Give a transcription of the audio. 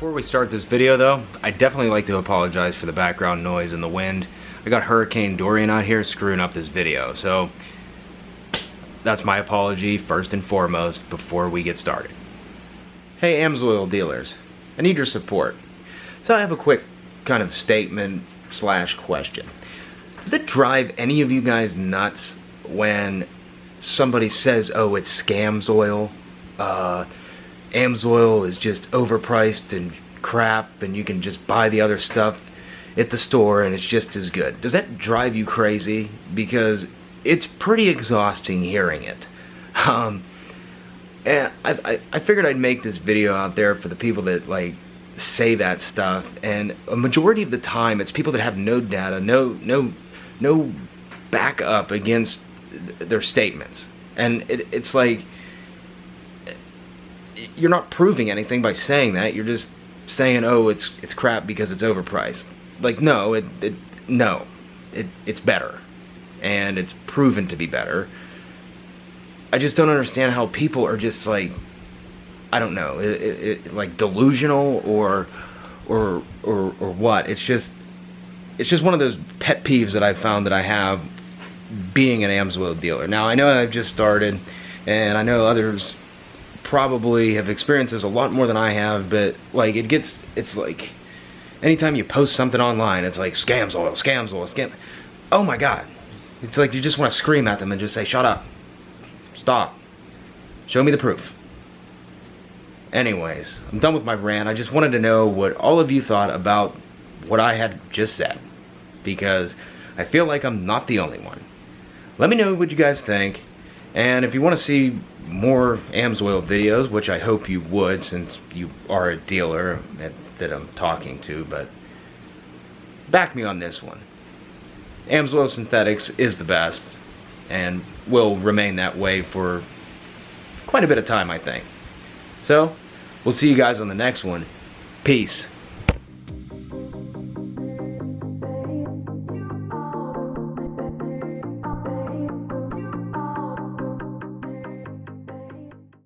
Before we start this video though, I'd definitely like to apologize for the background noise and the wind. I got Hurricane Dorian out here screwing up this video, so that's my apology first and foremost before we get started. Hey Amsoil dealers, I need your support. So I have a quick kind of statement slash question. Does it drive any of you guys nuts when somebody says, oh, it's Scamsoil? Amsoil is just overpriced and crap and you can just buy the other stuff at the store and it's just as good. Does that drive you crazy? Because it's pretty exhausting hearing it. And I figured I'd make this video out there for the people that like say that stuff, and a majority of the time it's people that have no data, no backup against their statements. And it's like, you're not proving anything by saying that. You're just saying, oh, it's crap because it's overpriced. Like, no, it's better, and it's proven to be better. I just don't understand how people are just like, I don't know, like delusional or what. It's just one of those pet peeves that I've found that I have being an Amsoil dealer. Now I know I've just started, and I know others probably have experienced this a lot more than I have, but like it's like anytime you post something online, it's like Scamsoil, scam. Oh my god. It's like you just want to scream at them and just say, shut up. Stop. Show me the proof. Anyways, I'm done with my rant. I just wanted to know what all of you thought about what I had just said, because I feel like I'm not the only one. Let me know what you guys think, and if you want to see more Amsoil videos, which I hope you would since you are a dealer that I'm talking to, but back me on this one. Amsoil Synthetics is the best and will remain that way for quite a bit of time, I think. So, we'll see you guys on the next one. Peace.